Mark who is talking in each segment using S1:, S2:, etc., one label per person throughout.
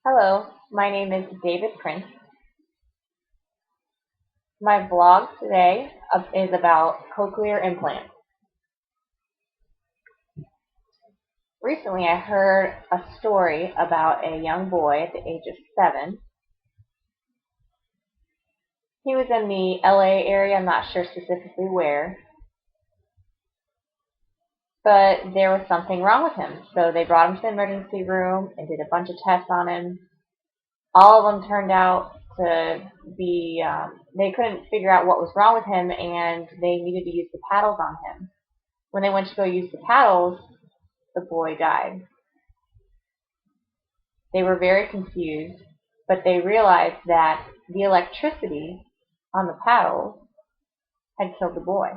S1: Hello, my name is David Prince. My blog today is about cochlear implants. Recently, I heard a story about a young boy at the age of 7. He was in the LA area, I'm not sure specifically where, but there was something wrong with him. So they brought him to the emergency room and did a bunch of tests on him. All of them turned out to be, they couldn't figure out what was wrong with him, and they needed to use the paddles on him. When they went to go use the paddles, the boy died. They were very confused, but they realized that the electricity on the paddles had killed the boy.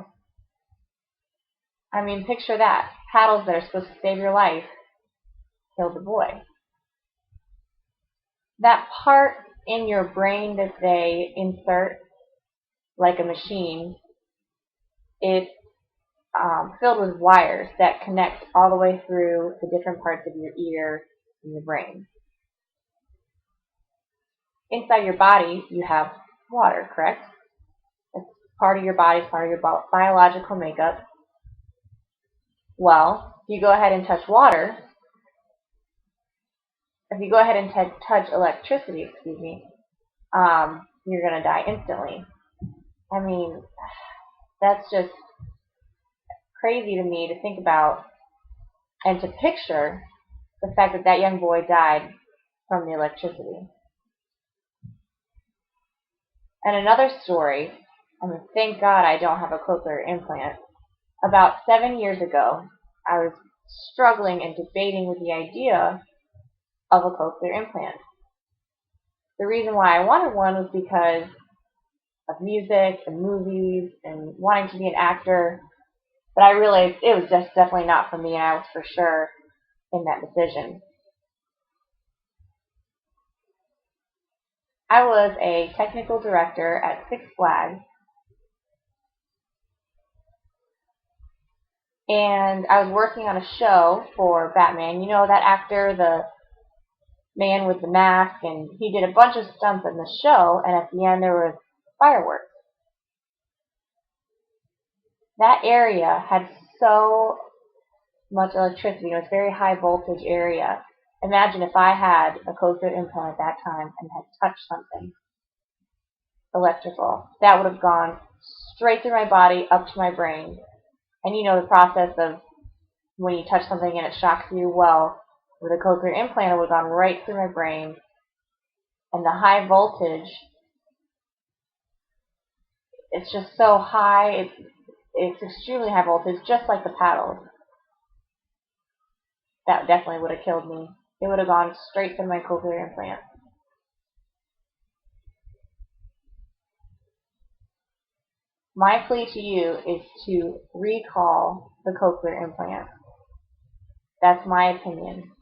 S1: I mean, picture that. Paddles that are supposed to save your life killed the boy. That part in your brain that they insert like a machine, it's filled with wires that connect all the way through the different parts of your ear and your brain. Inside your body, you have water, correct? It's part of your body, part of your biological makeup. Well, if you go ahead and touch water, if you go ahead and touch electricity, you're going to die instantly. I mean, that's just crazy to me to think about and to picture the fact that that young boy died from the electricity. And another story, I mean, thank God I don't have a cochlear implant. About 7 years ago, I was struggling and debating with the idea of a cochlear implant. The reason why I wanted one was because of music and movies and wanting to be an actor, but I realized it was just definitely not for me, and I was for sure in that decision. I was a technical director at Six Flags, and I was working on a show for Batman. You know that actor, the man with the mask, and he did a bunch of stunts in the show, and at the end there was fireworks. That area had so much electricity. It was a very high voltage area. Imagine if I had a cochlear implant at that time and had touched something electrical. That would have gone straight through my body up to my brain. And you know the process of when you touch something and it shocks you. Well, with a cochlear implant, it would have gone right through my brain. And the high voltage, it's just so high. It's extremely high voltage, just like the paddles. That definitely would have killed me. It would have gone straight through my cochlear implant. My plea to you is to recall the cochlear implant. That's my opinion.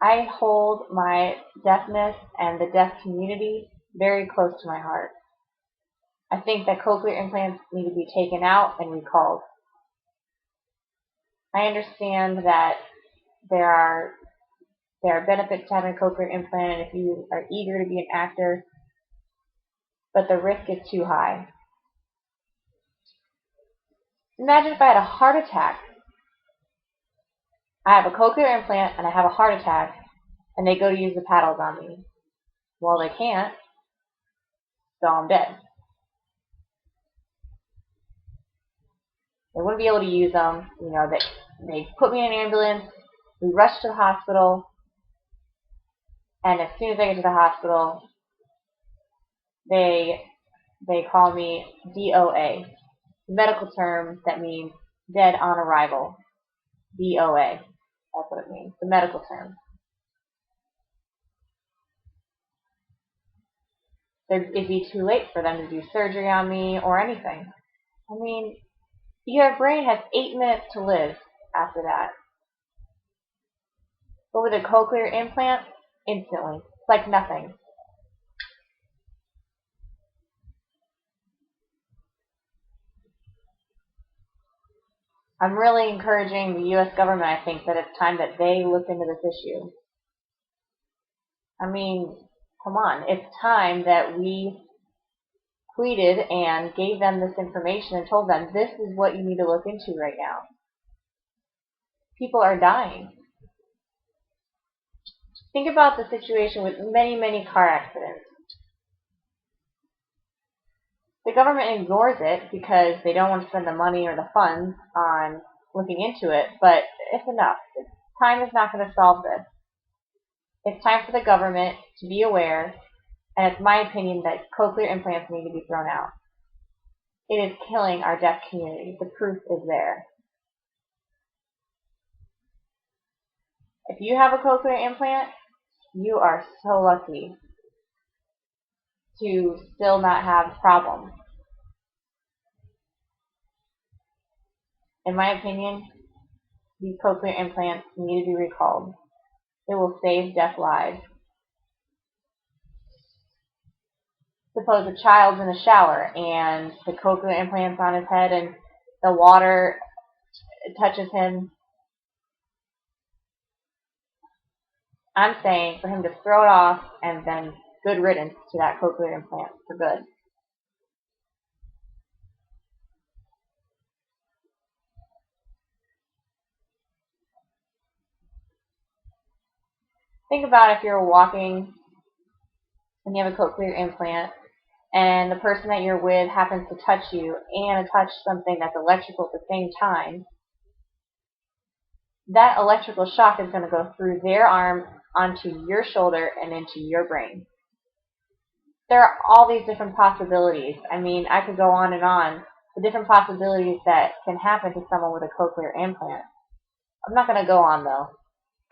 S1: I hold my deafness and the deaf community very close to my heart. I think that cochlear implants need to be taken out and recalled. I understand that there are benefits to having a cochlear implant, and if you are eager to be an actor, but the risk is too high. Imagine if I had a heart attack. I have a cochlear implant and I have a heart attack, and they go to use the paddles on me. Well, they can't, so I'm dead. They wouldn't be able to use them. You know, they put me in an ambulance. We rush to the hospital, and as soon as I get to the hospital, they call me DOA, medical term that means dead on arrival. DOA, that's what it means, the medical term. It'd be too late for them to do surgery on me or anything. I mean, your brain has 8 minutes to live after that. But with a cochlear implant, instantly. It's like nothing. I'm really encouraging the U.S. government, I think, that it's time that they look into this issue. I mean, come on. It's time that we tweeted and gave them this information and told them this is what you need to look into right now. People are dying. Think about the situation with many, many car accidents. The government ignores it because they don't want to spend the money or the funds on looking into it, but it's enough. Time is not going to solve this. It's time for the government to be aware, and it's my opinion that cochlear implants need to be thrown out. It is killing our deaf community. The proof is there. If you have a cochlear implant, you are so lucky to still not have problems. In my opinion, these cochlear implants need to be recalled. It will save deaf lives. Suppose a child's in the shower and the cochlear implant's on his head and the water touches him. I'm saying for him to throw it off and then good riddance to that cochlear implant for good. Think about if you're walking and you have a cochlear implant and the person that you're with happens to touch you and touch something that's electrical at the same time. That electrical shock is going to go through their arm onto your shoulder and into your brain. There are all these different possibilities. I mean, I could go on and on. The different possibilities that can happen to someone with a cochlear implant. I'm not going to go on though.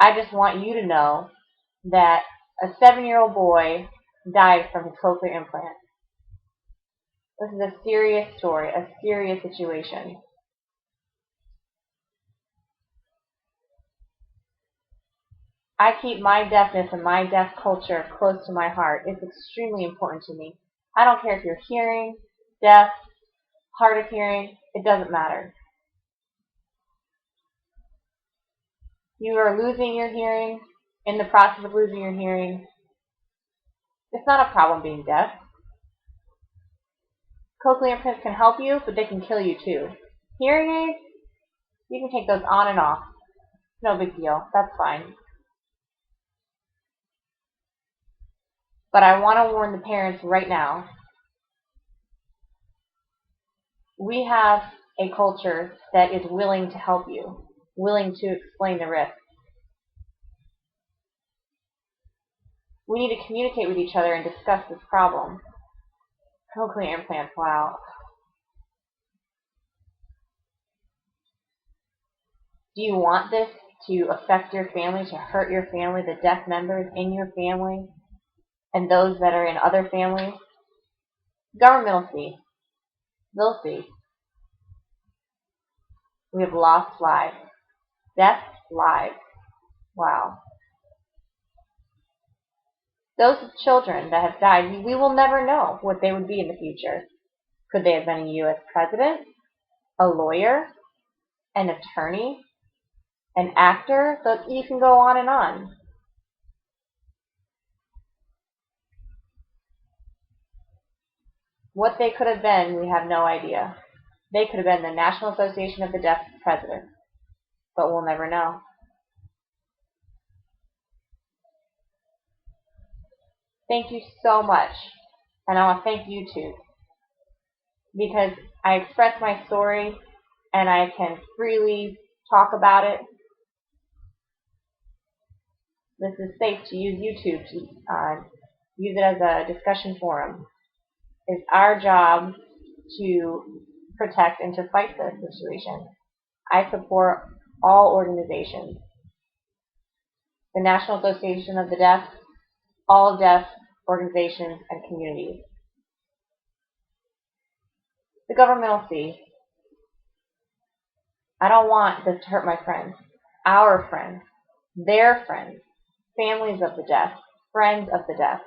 S1: I just want you to know that a 7-year-old boy died from his cochlear implant. This is a serious story, a serious situation. I keep my deafness and my deaf culture close to my heart. It's extremely important to me. I don't care if you're hearing, deaf, hard of hearing, it doesn't matter. You are losing your hearing, in the process of losing your hearing. It's not a problem being deaf. Cochlear implants can help you, but they can kill you too. Hearing aids, you can take those on and off. No big deal. That's fine. But I want to warn the parents right now. We have a culture that is willing to help you, willing to explain the risks. We need to communicate with each other and discuss this problem. Cochlear implants, wow. Do you want this to affect your family, to hurt your family, the deaf members in your family, and those that are in other families? Government will see. They'll see. We have lost lives. Deaf lives. Wow. Those children that have died, we will never know what they would be in the future. Could they have been a U.S. president, a lawyer, an attorney, an actor? So you can go on and on. What they could have been, we have no idea. They could have been the National Association of the Deaf president, but we'll never know. Thank you so much, and I want to thank YouTube, because I express my story and I can freely talk about it. This is safe to use YouTube, to use it as a discussion forum. It's our job to protect and to fight this situation. I support all organizations. The National Association of the Deaf, all deaf organizations and communities. The government will see. I don't want this to hurt my friends, our friends, their friends, families of the deaf, friends of the deaf.